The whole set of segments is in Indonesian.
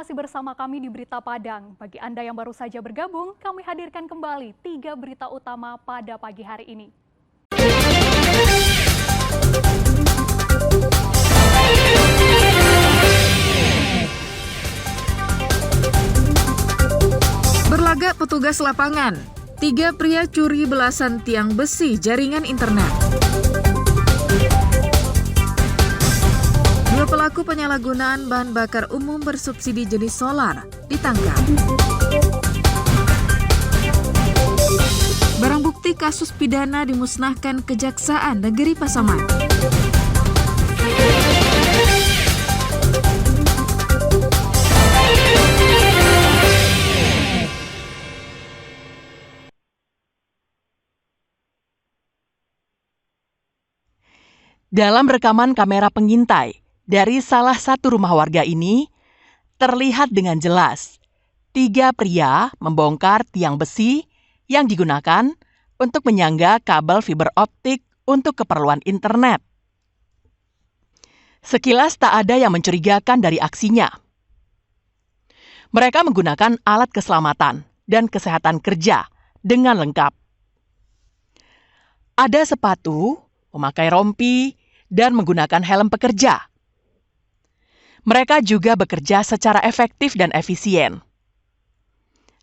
masih bersama kami di Berita Padang. Bagi Anda yang baru saja bergabung, kami hadirkan kembali 3 berita utama pada pagi hari ini. Berlagak petugas lapangan, 3 pria curi belasan tiang besi jaringan internet. 2 pelaku penyalahgunaan bahan bakar umum bersubsidi jenis solar ditangkap. Barang bukti kasus pidana dimusnahkan Kejaksaan Negeri Pasaman. Dalam rekaman kamera pengintai dari salah satu rumah warga ini, terlihat dengan jelas 3 pria membongkar tiang besi yang digunakan untuk menyangga kabel fiber optik untuk keperluan internet. Sekilas tak ada yang mencurigakan dari aksinya. Mereka menggunakan alat keselamatan dan kesehatan kerja dengan lengkap. Ada sepatu, memakai rompi, dan menggunakan helm pekerja. Mereka juga bekerja secara efektif dan efisien.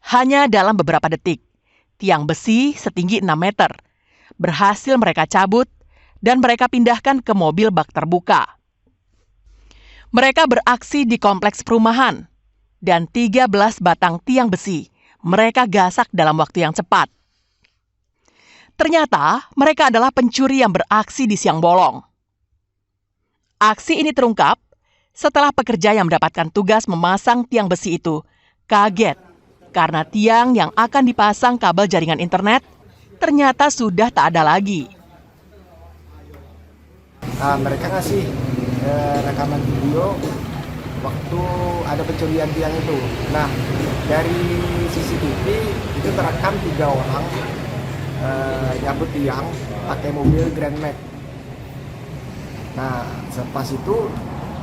Hanya dalam beberapa detik, tiang besi setinggi 6 meter berhasil mereka cabut dan mereka pindahkan ke mobil bak terbuka. Mereka beraksi di kompleks perumahan dan 13 batang tiang besi mereka gasak dalam waktu yang cepat. Ternyata mereka adalah pencuri yang beraksi di siang bolong. Aksi ini terungkap setelah pekerja yang mendapatkan tugas memasang tiang besi itu kaget karena tiang yang akan dipasang kabel jaringan internet ternyata sudah tak ada lagi. Mereka ngasih rekaman video waktu ada pencurian tiang itu. Nah, dari CCTV itu terekam 3 orang nyabut tiang pakai mobil Grand Max. Nah, sepas itu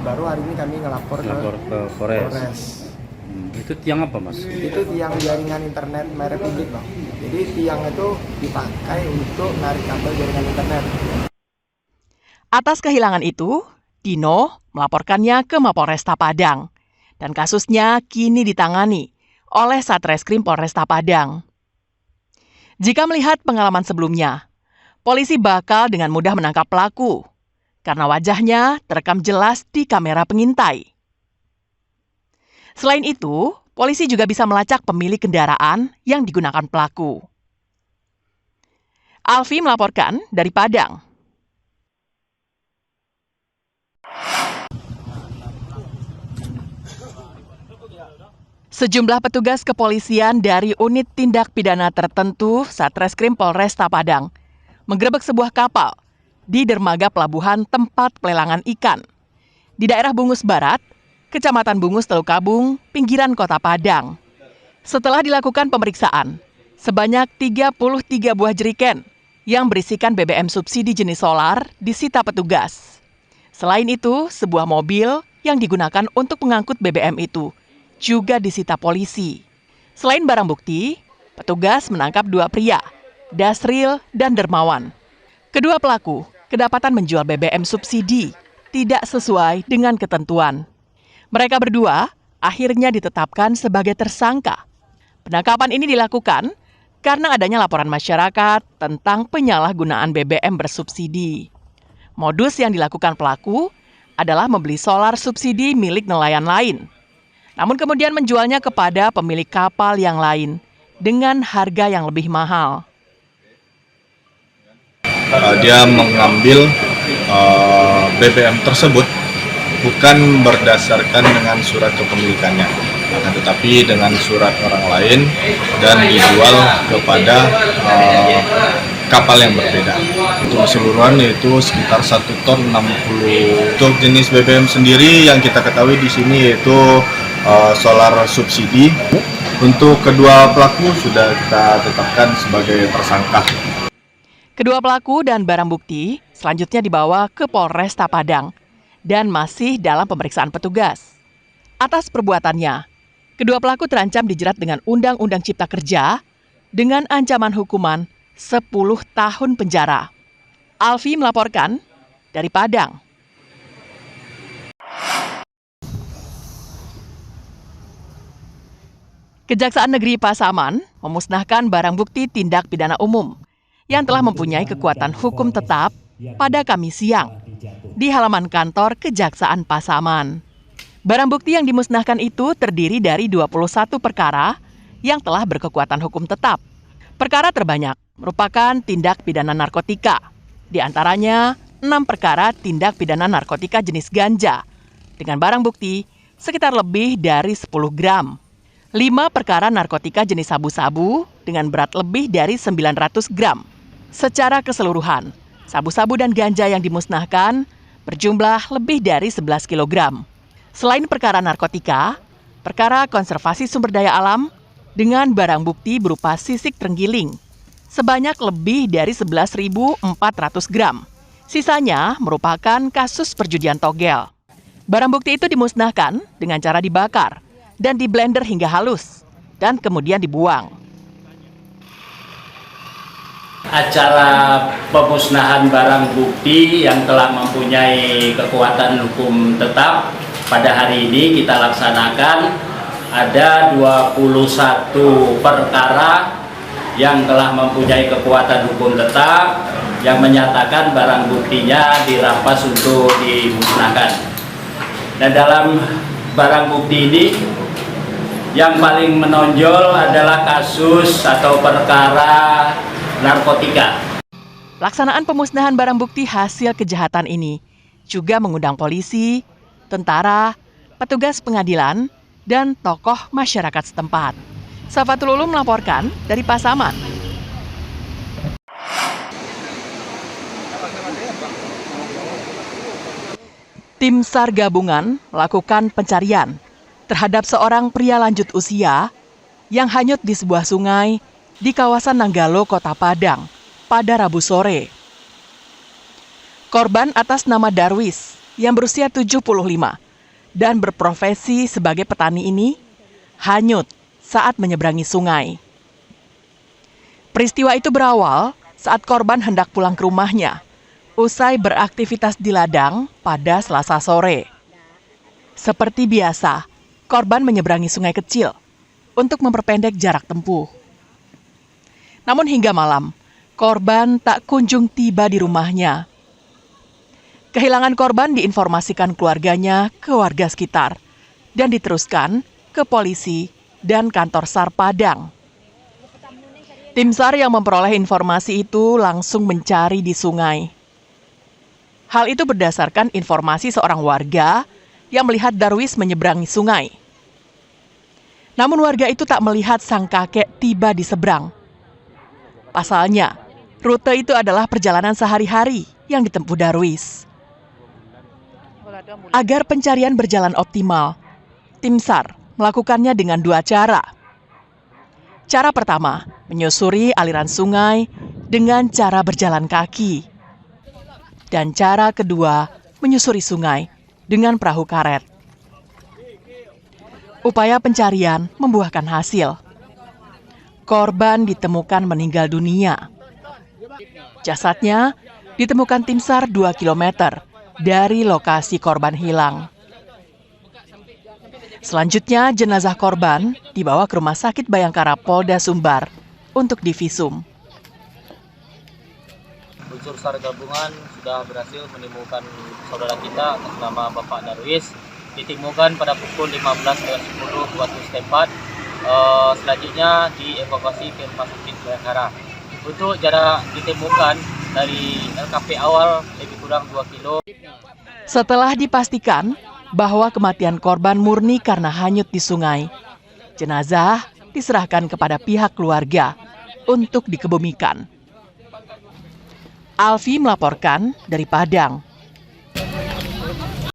baru hari ini kami ngelapor ke Polres. Itu tiang apa, Mas? Itu tiang jaringan internet merek Philips, Bang. Jadi tiang itu dipakai untuk narik kabel jaringan internet. Atas kehilangan itu, Dino melaporkannya ke Mapolresta Padang dan kasusnya kini ditangani oleh Satreskrim Polresta Padang. Jika melihat pengalaman sebelumnya, polisi bakal dengan mudah menangkap pelaku karena wajahnya terekam jelas di kamera pengintai. Selain itu, polisi juga bisa melacak pemilik kendaraan yang digunakan pelaku. Alfi melaporkan dari Padang. Sejumlah petugas kepolisian dari unit tindak pidana tertentu Satreskrim Polresta Padang menggerebek sebuah kapal di dermaga pelabuhan tempat pelelangan ikan di daerah Bungus Barat, Kecamatan Bungus Teluk Kabung, pinggiran Kota Padang. Setelah dilakukan pemeriksaan, sebanyak 33 buah jeriken yang berisikan BBM subsidi jenis solar disita petugas. Selain itu, sebuah mobil yang digunakan untuk mengangkut BBM itu juga disita polisi. Selain barang bukti, petugas menangkap 2 pria, Dasril dan Dermawan. Kedua pelaku kedapatan menjual BBM subsidi tidak sesuai dengan ketentuan. Mereka berdua akhirnya ditetapkan sebagai tersangka. Penangkapan ini dilakukan karena adanya laporan masyarakat tentang penyalahgunaan BBM bersubsidi. Modus yang dilakukan pelaku adalah membeli solar subsidi milik nelayan lain, namun kemudian menjualnya kepada pemilik kapal yang lain dengan harga yang lebih mahal. Dia mengambil BBM tersebut bukan berdasarkan dengan surat kepemilikannya, akan tetapi dengan surat orang lain dan dijual kepada kapal yang berbeda. Untuk keseluruhan yaitu sekitar 1 ton 60. Untuk jenis BBM sendiri yang kita ketahui di sini yaitu solar subsidi. Untuk kedua pelaku sudah kita tetapkan sebagai tersangka. Kedua pelaku dan barang bukti selanjutnya dibawa ke Polresta Padang dan masih dalam pemeriksaan petugas. Atas perbuatannya, kedua pelaku terancam dijerat dengan Undang-Undang Cipta Kerja dengan ancaman hukuman 10 tahun penjara. Alfi melaporkan dari Padang. Kejaksaan Negeri Pasaman memusnahkan barang bukti tindak pidana umum yang telah mempunyai kekuatan hukum tetap pada Kamis siang di halaman kantor Kejaksaan Pasaman. Barang bukti yang dimusnahkan itu terdiri dari 21 perkara yang telah berkekuatan hukum tetap. Perkara terbanyak merupakan tindak pidana narkotika, di antaranya 6 perkara tindak pidana narkotika jenis ganja dengan barang bukti sekitar lebih dari 10 gram. 5 perkara narkotika jenis sabu-sabu dengan berat lebih dari 900 gram. Secara keseluruhan, sabu-sabu dan ganja yang dimusnahkan berjumlah lebih dari 11 kg. Selain perkara narkotika, perkara konservasi sumber daya alam dengan barang bukti berupa sisik terenggiling sebanyak lebih dari 11.400 gram. Sisanya merupakan kasus perjudian togel. Barang bukti itu dimusnahkan dengan cara dibakar dan di blender hingga halus, dan kemudian dibuang. Acara pemusnahan barang bukti yang telah mempunyai kekuatan hukum tetap pada hari ini kita laksanakan. Ada 21 perkara yang telah mempunyai kekuatan hukum tetap yang menyatakan barang buktinya dirampas untuk dimusnahkan. Dan dalam barang bukti ini yang paling menonjol adalah kasus atau perkara narkotika. Pelaksanaan pemusnahan barang bukti hasil kejahatan ini juga mengundang polisi, tentara, petugas pengadilan, dan tokoh masyarakat setempat. Safatul Ulum melaporkan dari Pasaman. Tim SAR gabungan melakukan pencarian terhadap seorang pria lanjut usia yang hanyut di sebuah sungai di kawasan Nanggalo, Kota Padang pada Rabu sore. Korban atas nama Darwis yang berusia 75 dan berprofesi sebagai petani ini hanyut saat menyeberangi sungai. Peristiwa itu berawal saat korban hendak pulang ke rumahnya usai beraktivitas di ladang pada Selasa sore. Seperti biasa, korban menyeberangi sungai kecil untuk memperpendek jarak tempuh. Namun hingga malam, korban tak kunjung tiba di rumahnya. Kehilangan korban diinformasikan keluarganya ke warga sekitar dan diteruskan ke polisi dan kantor SAR Padang. Tim SAR yang memperoleh informasi itu langsung mencari di sungai. Hal itu berdasarkan informasi seorang warga yang melihat Darwis menyeberangi sungai. Namun warga itu tak melihat sang kakek tiba di seberang. Pasalnya, rute itu adalah perjalanan sehari-hari yang ditempuh Darwis. Agar pencarian berjalan optimal, tim SAR melakukannya dengan 2 cara. Cara pertama, menyusuri aliran sungai dengan cara berjalan kaki. Dan cara kedua, menyusuri sungai dengan perahu karet. Upaya pencarian membuahkan hasil. Korban ditemukan meninggal dunia. Jasadnya ditemukan tim SAR 2 km dari lokasi korban hilang. Selanjutnya, jenazah korban dibawa ke Rumah Sakit Bayangkara Polda Sumbar untuk divisum. Unsur SAR gabungan sudah berhasil menemukan saudara kita atas nama Bapak Darwis. Ditemukan pada pukul 15.10 waktu setempat. Selanjutnya dievakuasi ke Rumah Sakit Bayangkara. Untuk jarak ditemukan dari LKP awal lebih kurang 2 kilo. Setelah dipastikan bahwa kematian korban murni karena hanyut di sungai, jenazah diserahkan kepada pihak keluarga untuk dikebumikan. Alfi melaporkan dari Padang.